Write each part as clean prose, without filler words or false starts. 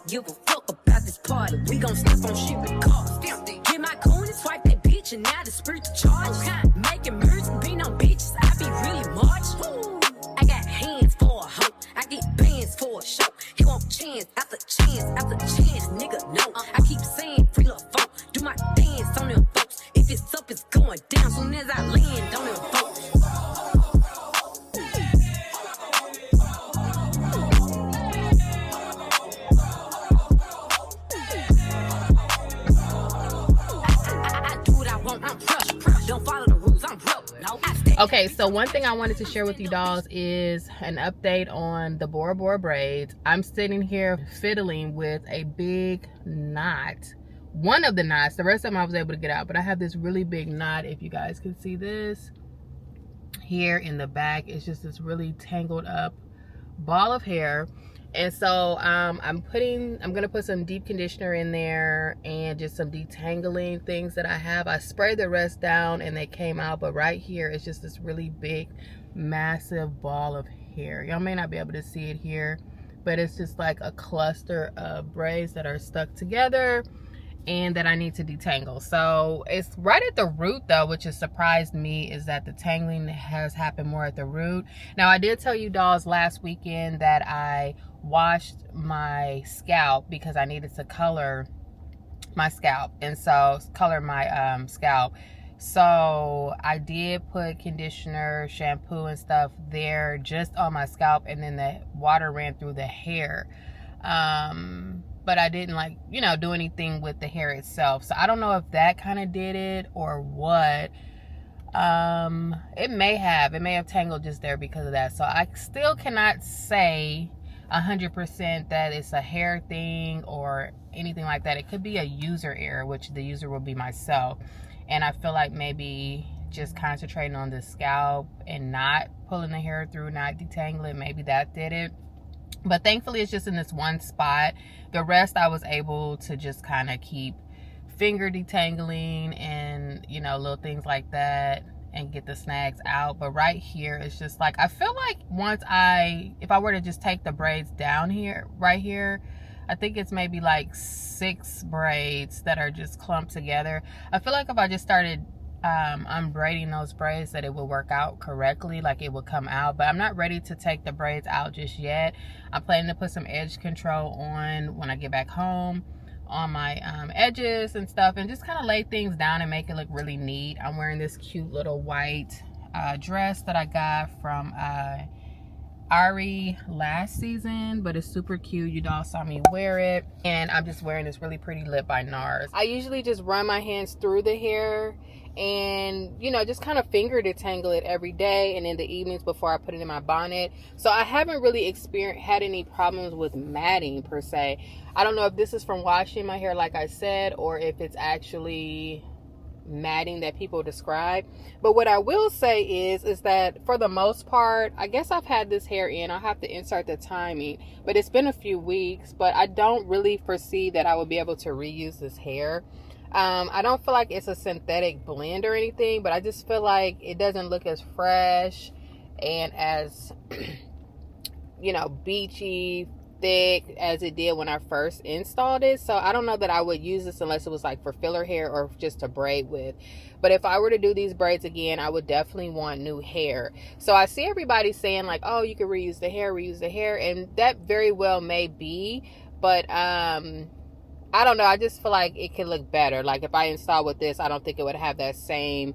give a fuck about this party. We gon' slip on shit regardless. Get my coin and swipe that bitch, and now the spirit to charge. Okay. Making music, being on bitches, I be really much. I got hands for a hoe, I get bands for a show. He want chance after chance after chance, nigga, no. I keep saying free love folk, do my dance on them folks. If it's up, it's going down soon as I land on them folks. Okay, so one thing I wanted to share with you dolls is an update on the Bora Bora braids. I'm sitting here fiddling with a big knot. One of the knots, the rest of them I was able to get out, but I have this really big knot. If you guys can see this here in the back, it's just this really tangled up ball of hair. And so I'm gonna put some deep conditioner in there and just some detangling things that I have. I sprayed the rest down and they came out, but right here it's just this really big massive ball of hair. Y'all may not be able to see it here, but it's just like a cluster of braids that are stuck together and that I need to detangle. So it's right at the root though, which has surprised me, is that the tangling has happened more at the root. Now I did tell you dolls last weekend that I washed my scalp because I needed to color my scalp, and so color my scalp. So I did put conditioner, shampoo and stuff there just on my scalp, and then the water ran through the hair. But I didn't do anything with the hair itself. So I don't know if that kind of did it or what. It may have tangled just there because of that. So I still cannot say 100% that it's a hair thing or anything like that. It could be a user error, which the user will be myself. And I feel like maybe just concentrating on the scalp and not pulling the hair through, not detangling, maybe that did it. But thankfully it's just in this one spot. The rest I was able to just kind of keep finger detangling and little things like that and get the snags out. But right here it's just like, I feel like if I were to just take the braids down here, right here, I think it's maybe like 6 braids that are just clumped together. I feel like if I just started unbraiding those braids, that it would work out correctly, like it would come out. But I'm not ready to take the braids out just yet. I'm planning to put some edge control on when I get back home on my edges and stuff, and just kind of lay things down and make it look really neat. I'm wearing this cute little white dress that I got from Ari last season, but it's super cute. You all saw me wear it, and I'm just wearing this really pretty lip by NARS. I usually just run my hands through the hair and just kind of finger detangle it every day and in the evenings before I put it in my bonnet. So I haven't really had any problems with matting per se. I don't know if this is from washing my hair like I said, or if it's actually matting that people describe. But what I will say is that for the most part, I guess I've had this hair in, I'll have to insert the timing, but it's been a few weeks, but I don't really foresee that I will be able to reuse this hair. I don't feel like it's a synthetic blend or anything, but I just feel like it doesn't look as fresh and as beachy, thick as it did when I first installed it. So I don't know that I would use this unless it was like for filler hair or just to braid with. But if I were to do these braids again, I would definitely want new hair. So I see everybody saying like, oh, you can reuse the hair, and that very well may be, but I don't know. I just feel like it can look better. Like if I install with this, I don't think it would have that same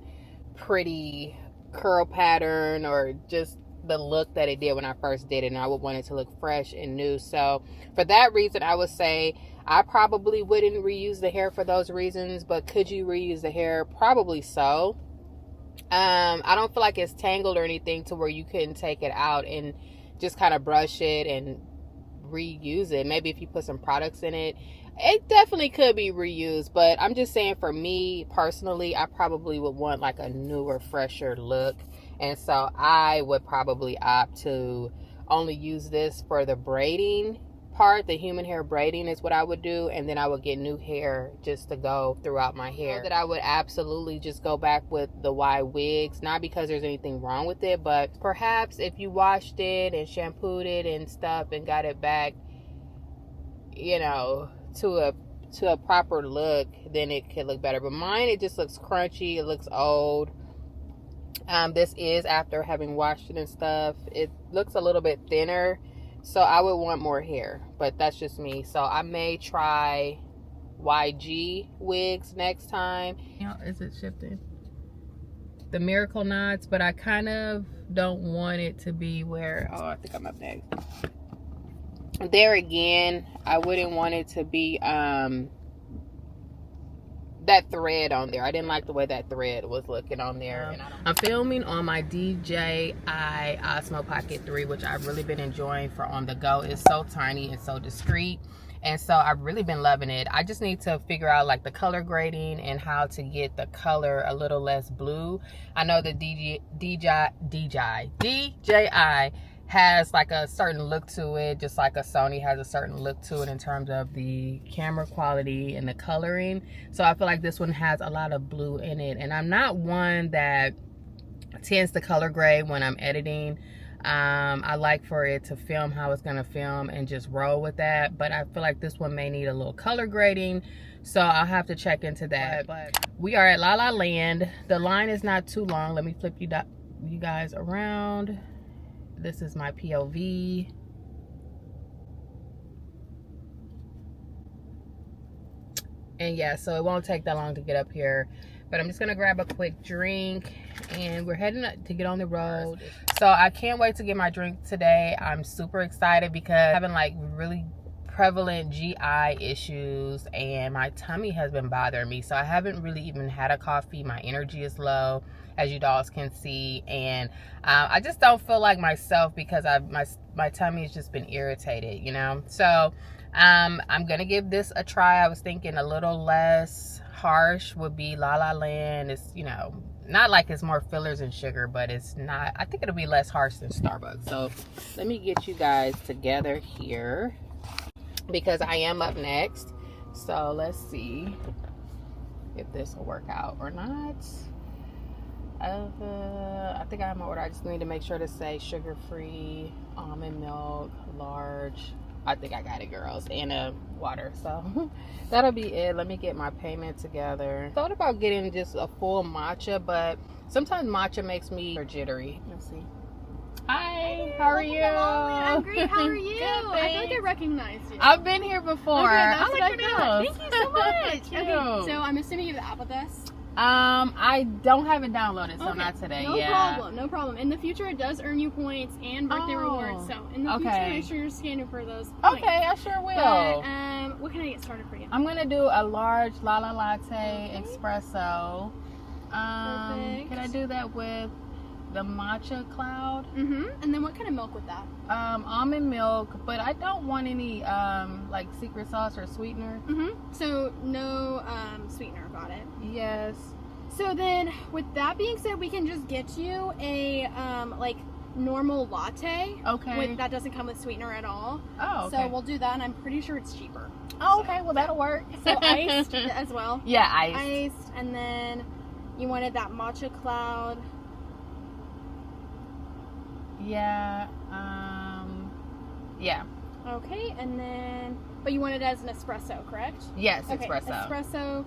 pretty curl pattern or just the look that it did when I first did it, and I would want it to look fresh and new. So for that reason, I would say I probably wouldn't reuse the hair for those reasons. But could you reuse the hair? Probably so. I don't feel like it's tangled or anything to where you couldn't take it out and just kind of brush it and reuse it. Maybe if you put some products in it, it definitely could be reused. But I'm just saying, for me personally, I probably would want like a newer, fresher look. And so I would probably opt to only use this for the braiding part. The human hair braiding is what I would do, and then I would get new hair just to go throughout my hair. That I would absolutely just go back with the Ywigs, not because there's anything wrong with it, but perhaps if you washed it and shampooed it and stuff and got it back you know, to a proper look, then it could look better. But mine, it just looks crunchy. It looks old. This is after having washed it and stuff. It looks a little bit thinner, so I would want more hair, but that's just me. So I may try YG wigs next time. Is it shifting? The miracle knots, but I kind of don't want it to be where, oh, I think I'm up next. There again, I wouldn't want it to be that thread on there. I didn't like the way that thread was looking on there. I'm filming on my DJI Osmo Pocket 3, which I've really been enjoying for on the go. It's so tiny and so discreet, and so I've really been loving it. I just need to figure out like the color grading and how to get the color a little less blue. I know the DJI has like a certain look to it, just like a Sony has a certain look to it in terms of the camera quality and the coloring. So I feel like this one has a lot of blue in it, and I'm not one that tends to color grade when I'm editing. I like for it to film how it's gonna film and just roll with that, but I feel like this one may need a little color grading, so I'll have to check into that. But we are at La La Land. The line is not too long. Let me flip you guys around. This is my POV. And yeah, so it won't take that long to get up here. But I'm just gonna grab a quick drink and we're heading to get on the road. So I can't wait to get my drink today. I'm super excited because I'm having like really prevalent GI issues and my tummy has been bothering me. So I haven't really even had a coffee. My energy is low, as you dolls can see, and I just don't feel like myself because my tummy has just been irritated, you know. So I'm gonna give this a try. I was thinking a little less harsh would be La La Land. It's, you know, not like it's more fillers and sugar, but it's not, I think it'll be less harsh than Starbucks. So let me get you guys together here because I am up next. So let's see if this will work out or not. I think I have my order. I just need to make sure to say sugar-free, almond milk, large. I think I got it, girls, and water. So that'll be it. Let me get my payment together. Thought about getting just a full matcha, but sometimes matcha makes me jittery. Let's see. Hi, how are you? I'm great. How are you? Good, I feel like I recognize you. I've been here before. Okay, that's I what like your nails. Thank you so much. Cute. Okay, so I'm assuming you have the app with us. I don't have it downloaded, so okay. Not today. No problem. No problem. In the future, it does earn you points and birthday rewards. So in the future, make sure you're scanning for those points. Okay, I sure will. But, what can I get started for you? I'm gonna do a large Lala Latte espresso. Perfect. Can I do that with the matcha cloud? And then what kind of milk with that? Almond milk, but I don't want any like secret sauce or sweetener. So no sweetener. Got it. Yes. So then, with that being said, we can just get you a like normal latte. Okay. That doesn't come with sweetener at all. Oh, okay. So we'll do that, and I'm pretty sure it's cheaper. Oh, okay. Well, that'll work. So iced as well. Yeah, iced. Iced, and then you wanted that matcha cloud. Yeah. Yeah. Okay, and then, but you want it as an espresso, correct? Yes, okay, espresso. Espresso,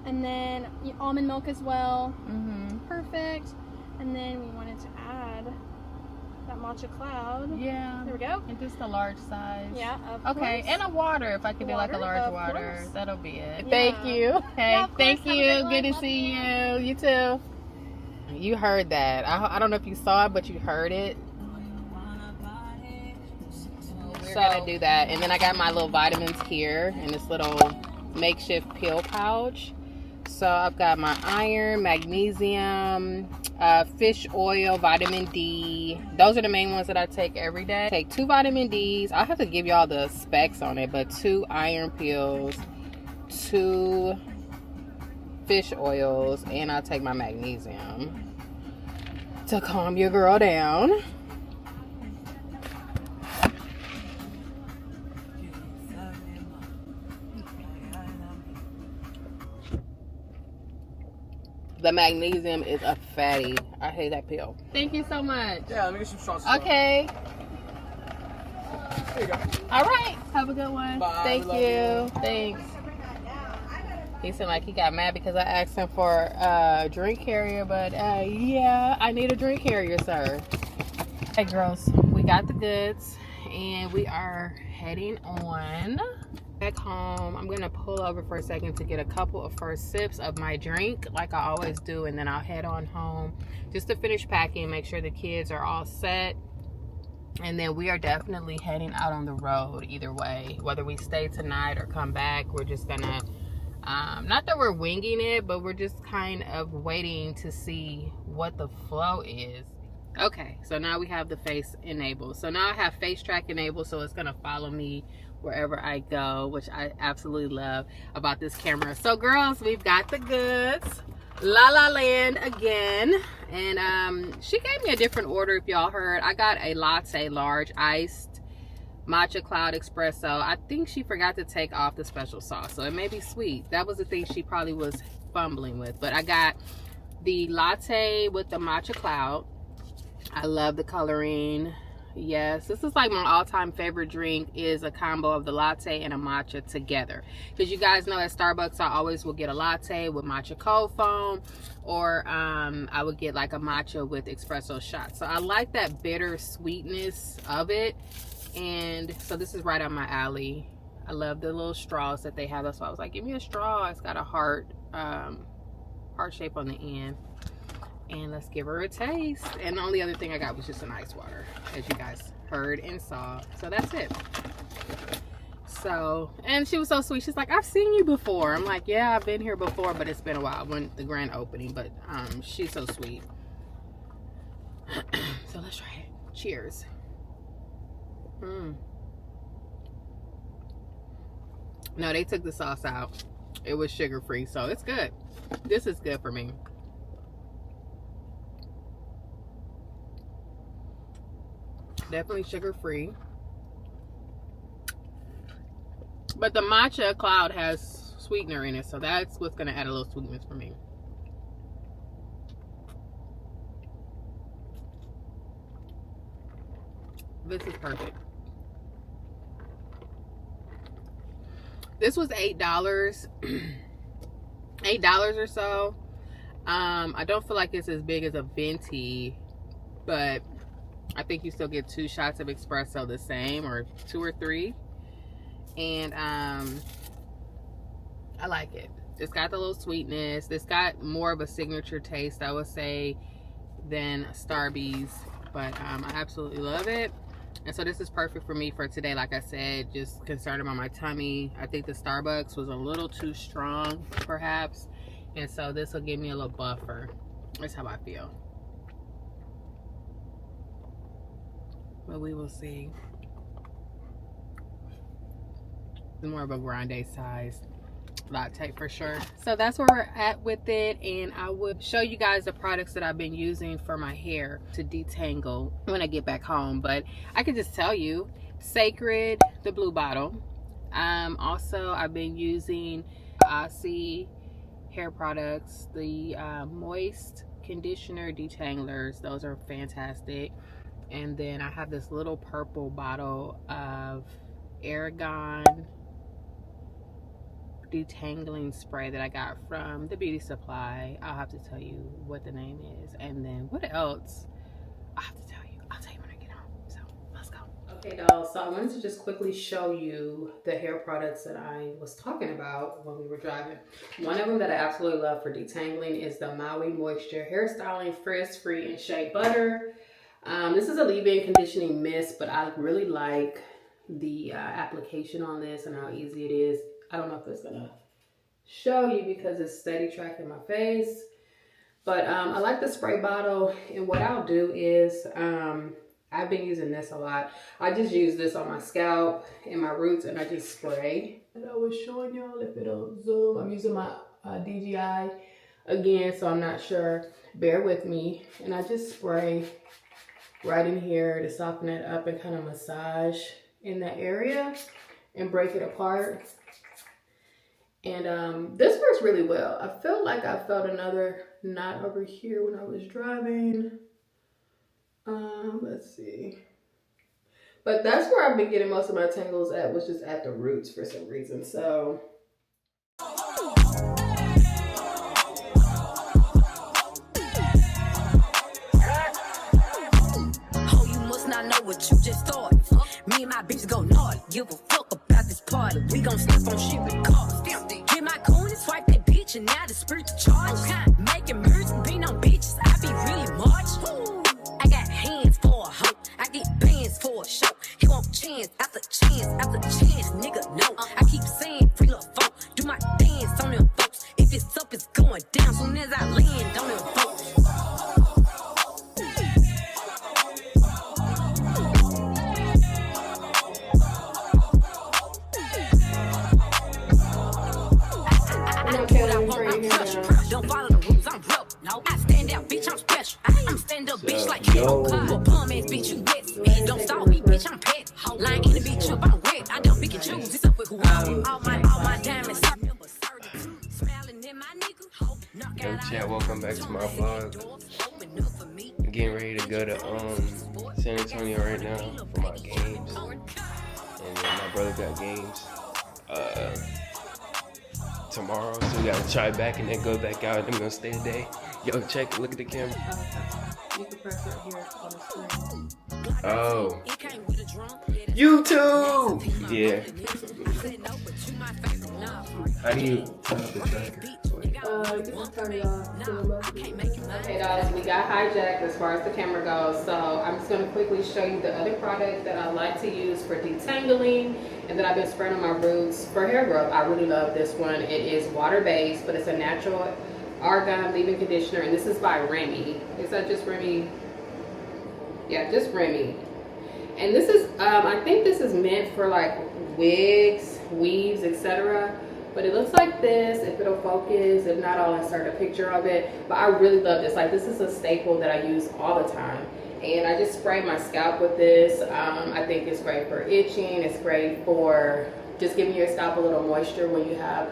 and then almond milk as well. Perfect. And then we wanted to add that matcha cloud. Yeah. There we go. And just a large size. Yeah, of okay, course. and a water, if I could do like a large water. Course. That'll be it. Yeah. Thank you. Okay, yeah, thank you. Good to Love see you. You too. You heard that. I don't know if you saw it, but you heard it. We're gonna do that. And then I got my little vitamins here in this little makeshift pill pouch. So I've got my iron, magnesium, fish oil, vitamin D. Those are the main ones that I take every day. Take 2 vitamin Ds. I'll have to give y'all the specs on it, but 2 iron pills, 2 fish oils, and I'll take my magnesium to calm your girl down. The magnesium is a fatty. I hate that pill. Thank you so much. Yeah, let me get some shots. Okay. All right. Have a good one. Bye. Thank you. Thanks. He seemed like he got mad because I asked him for a drink carrier, but yeah, I need a drink carrier, sir. Hey, girls, we got the goods, and we are heading on back home. I'm gonna pull over for a second to get a couple of first sips of my drink, like I always do, and then I'll head on home just to finish packing, make sure the kids are all set. And then we are definitely heading out on the road either way. Whether we stay tonight or come back, we're just gonna, not that we're winging it, but we're just kind of waiting to see what the flow is. Okay, so now we have the face enabled. So now I have face track enabled, so it's gonna follow me wherever I go, which I absolutely love about this camera. So girls, we've got the goods. La La Land again, and she gave me a different order. If y'all heard, I got a latte large iced matcha cloud espresso. I think she forgot to take off the special sauce, so it may be sweet. That was the thing she probably was fumbling with. But I got the latte with the matcha cloud. I love the coloring. Yes, this is like my all-time favorite drink, is a combo of the latte and a matcha together. Because you guys know at Starbucks I always will get a latte with matcha cold foam, or I would get like a matcha with espresso shots. So I like that bitter sweetness of it, and so this is right up my alley. I love the little straws that they have. That's why I was like, give me a straw. It's got a heart shape on the end. And let's give her a taste. And the only other thing I got was just some ice water, as you guys heard and saw. So that's it. So, and she was so sweet. She's like, I've seen you before. I'm like, yeah, I've been here before, but it's been a while, when the grand opening. But she's so sweet. So let's try it. Cheers. No, they took the sauce out. It was sugar free, so it's good. This is good for me. Definitely sugar free, but the matcha cloud has sweetener in it, so that's what's going to add a little sweetness for me. This is perfect. This was $8 $8 or so. I don't feel like it's as big as a venti, but I think you still get 2 shots of espresso the same, or 2 or 3. And I like it. It's got the little sweetness. It's got more of a signature taste, I would say, than Starbucks. But I absolutely love it. And so this is perfect for me for today. Like I said, just concerned about my tummy. I think the Starbucks was a little too strong, perhaps. And so this will give me a little buffer. That's how I feel. But we will see. More of a grande size latte for sure. So that's where we're at with it, and I would show you guys the products that I've been using for my hair to detangle when I get back home. But I can just tell you, Sacred, the blue bottle. Also I've been using Aussie hair products, the moist conditioner detanglers. Those are fantastic. And then I have this little purple bottle of Aragon detangling spray that I got from the beauty supply. I'll have to tell you what the name is. And then what else? I'll have to tell you. I'll tell you when I get home. So let's go. Okay, dolls. So I wanted to just quickly show you the hair products that I was talking about when we were driving. One of them that I absolutely love for detangling is the Maui Moisture Hairstyling Frizz Free and Shea Butter. This is a leave-in conditioning mist, but I really like the application on this and how easy it is. I don't know if it's gonna show you because it's steady tracking my face, but I like the spray bottle. And what I'll do is I've been using this a lot. I just use this on my scalp and my roots, and I just spray. And I was showing y'all, if it'll zoom, I'm using my DJI again, so I'm not sure. Bear with me. And I just spray right in here to soften it up and kind of massage in that area and break it apart. And this works really well. I feel like I felt another knot over here when I was driving. Let's see. But that's where I've been getting most of my tangles at, was just at the roots for some reason. So Not know what you just thought. Me and my bitch go naughty. Give a fuck about this party. We gon' slip on shit with cars. Get my coin and swipe that bitch, and now the spirit to charge. Making music, being on bitches, I be really much. I got hands for a hoe. I get bands for a show. He want chance after chance after chance, nigga. No, I keep saying free love folk. Do my dance on them folks. If it's up, it's going down. Soon as I land on them folks. Don't follow the rules, I'm real. No, I stand out, bitch, I'm special. I'm stand up, bitch, like Carol Cole. Bum ass, bitch, you wet me. Don't stall me, bitch, I'm pet. Lying in the bitch up, I'm wet. I don't pick and choose. It's up with who I want. All my diamonds. Smiling in my nigga. Yo, chat, welcome back to my vlog. I'm getting ready to go to San Antonio right now for my games. And my brother got games tomorrow, so we gotta try back and then go back out, and I'm gonna stay a day. Yo, check, look at the camera. you can press right here on the screen. Oh, YouTube! Yeah. How do you turn up the tracker? You can turn it off. Okay, guys, we got hijacked as far as the camera goes, so I'm just going to quickly show you the other product that I like to use for detangling and that I've been spraying on my roots for hair growth. I really love this one. It is water-based, but it's a natural argan leave-in conditioner, and this is by Remy. Is that just Remy? Yeah, just Remy. And this is, I think this is meant for like wigs, weaves, etc. But it looks like this. If it'll focus, if not, I'll insert a picture of it. But I really love this. Like, this is a staple that I use all the time. And I just spray my scalp with this. I think it's great for itching. It's great for just giving your scalp a little moisture when you have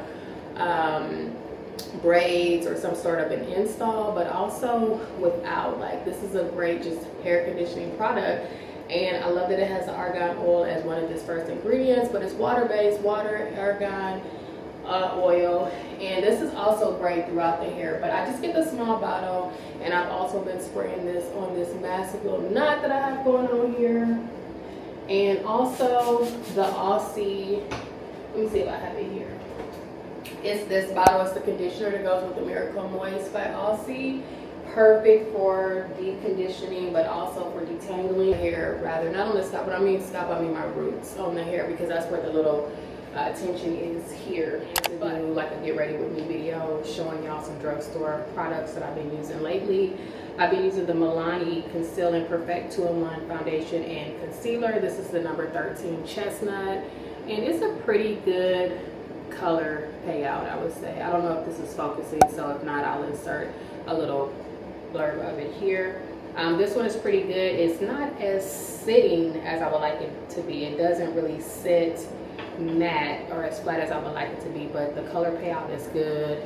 braids or some sort of an install, but also without. Like, this is a great just hair conditioning product. And I love that it has the argan oil as one of its first ingredients, but it's water-based, water, argan, oil, and this is also great throughout the hair. But I just get the small bottle, and I've also been spraying this on this massive little knot that I have going on here, and also the Aussie. Let me see if I have it here. It's this bottle. It's the conditioner that goes with the Miracle Moist by Aussie. Perfect for deep conditioning, but also for detangling hair. Rather, not on the scalp, but I mean scalp, I mean my roots on the hair, because that's where the little tension is here. To do like a get ready with me video showing y'all some drugstore products that I've been using lately. I've been using the Milani Conceal and Perfect 2-in-1 foundation and concealer. This is the number 13 Chestnut, and it's a pretty good color payout, I would say. I don't know if this is focusing, so if not, I'll insert a little blurb of it here. This one is pretty good. It's not as sitting as I would like it to be. It doesn't really sit matte or as flat as I would like it to be, but the color payout is good.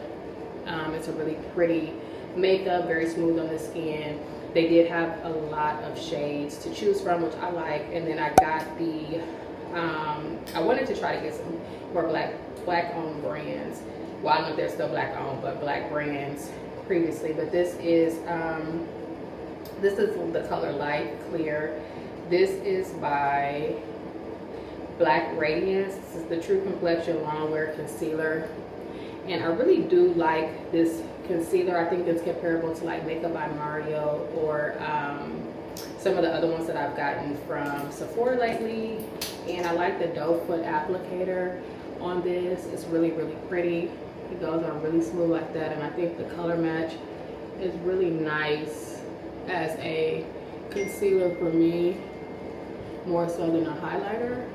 It's a really pretty makeup, very smooth on the skin. They did have a lot of shades to choose from, which I like. And then I got the I wanted to try to get some more black owned brands. Well, I don't know if they're still black owned, but black brands previously. But this is the color Light Clear. This is by Black Radiance. This is the True Complexion Longwear Concealer, and I really do like this concealer. I think it's comparable to like Makeup by Mario or some of the other ones that I've gotten from Sephora lately. And I like the doe foot applicator on this. It's really, really pretty. It goes on really smooth like that, and I think the color match is really nice as a concealer for me, more so than a highlighter.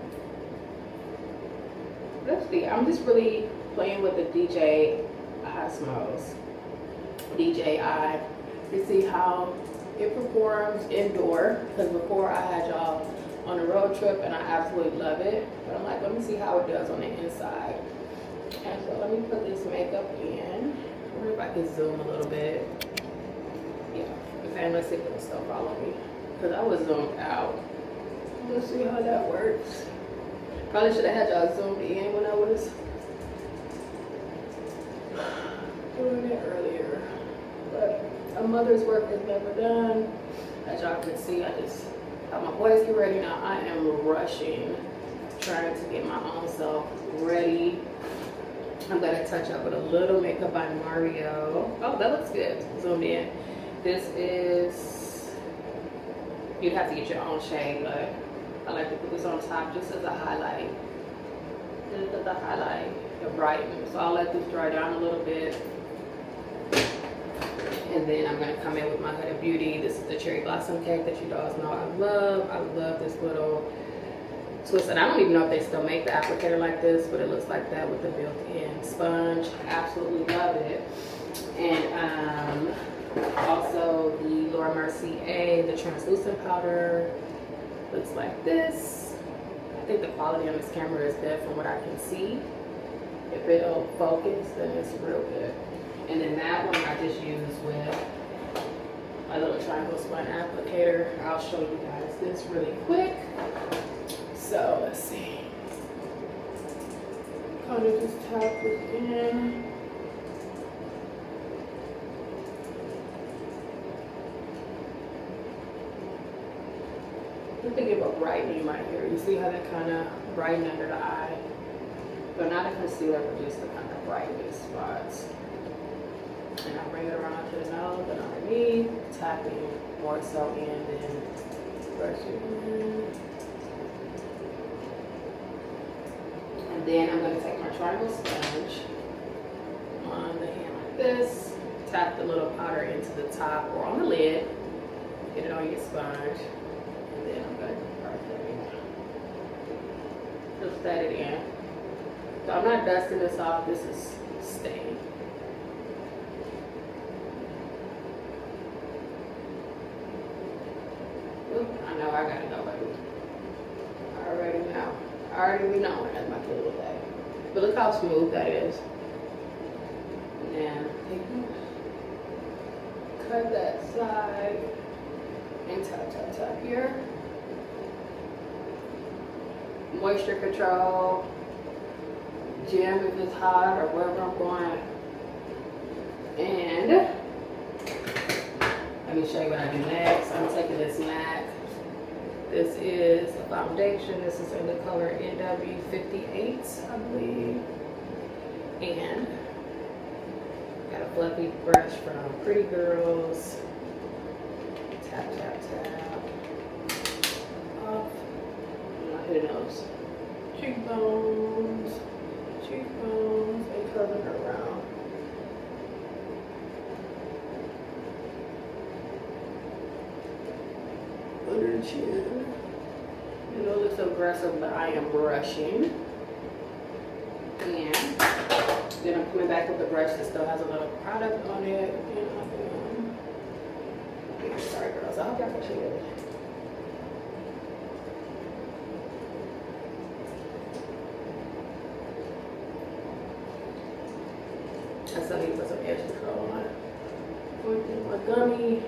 Let's see, I'm just really playing with the DJI Osmos, DJI, to see how it performs indoor, because before I had y'all on a road trip and I absolutely love it, but I'm like, let me see how it does on the inside. And so let me put this makeup in. I wonder if I can zoom a little bit. Yeah, okay, let's see if it'll still follow me, because I was zoomed out. Let's see how that works. Probably should have had y'all zoomed in when I was doing it earlier. But a mother's work is never done. As y'all can see, I just got my boys get ready now. I am rushing, trying to get my own self ready. I'm gonna touch up with a little makeup by Mario. Oh, that looks good. Zoomed in. This is, you'd have to get your own shade, but I like to put this on top just as a highlight. Just as a highlight to brighten. So I'll let this dry down a little bit. And then I'm gonna come in with my Huda Beauty. This is the cherry blossom cake that you guys know I love. I love this little twist. And I don't even know if they still make the applicator like this, but it looks like that with the built-in sponge. Absolutely love it. And also the Laura Mercier, the translucent powder. Looks like this. I think the quality on this camera is good from what I can see. If it'll focus, then it's real good. And then that one I just use with my little triangle spun applicator. I'll show you guys this really quick. So let's see. Kind of just tap it in. Just to give a brightening right here. You see how that kind of brighten under the eye? But not a concealer, but just to kind of brighten these spots. And I bring it around to the nose and underneath, tapping more so in than brushing in. And then I'm going to take my triangle sponge on the hand like this, tap the little powder into the top or on the lid, get it on your sponge, and then I'm going to just set it in. So I'm not dusting this off, this is staying. I know I gotta go, baby. I already know. I already be knowing that's my cute little day. But look how smooth that is. And cut that side and tap, tap, tap here. Moisture control. Gem if it's hot or wherever I'm going. And let me show you what I do next. I'm taking this MAC. This is a foundation. This is in the color NW58, I believe. And got a fluffy brush from Pretty Girls. Tap, tap, tap. Off my nose. Cheekbones. Cheekbones. And curving her around. Under the chin. You know, it's aggressive, but I am brushing. And then I'm coming back with the brush that still has a little product on it. And sorry, girls. I hope y'all can see it. I still need to put some edge control on it. With my gummy,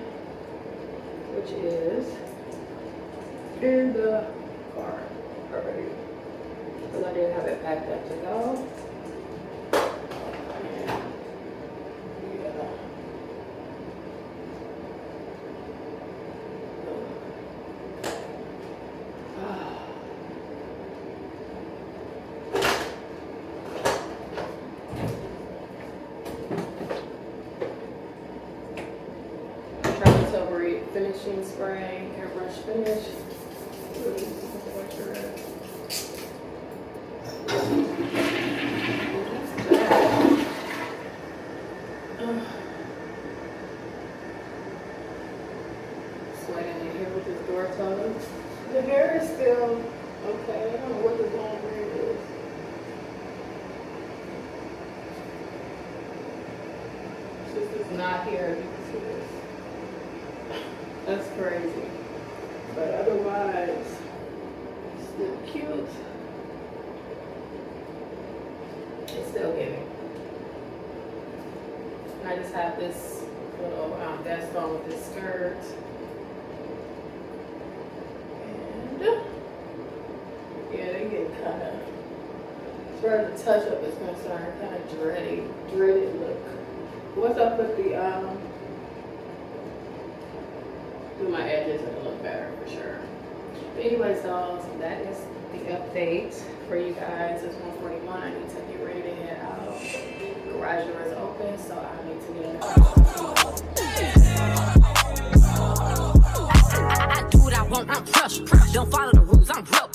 which is in the car already, because I didn't have it packed up to go. And yeah. Finishing spray, airbrush finish. Sweating in here with this door closed. The hair is still okay. I don't know what the long braid is. This is not here. You can see this. That's crazy. But otherwise, still cute. It's still giving. And I just have this little vest on with this skirt. And kind of, as far as the touch up is concerned, kind of dreaded look. Once I put the do my edges, it'll look better for sure. But anyways, dolls, that is the update for you guys. It's 1:41. I need to get ready to head out. Garage door is open, so I need to get in the car. I do what I want, I'm fresh. Don't follow the rules, I'm broke.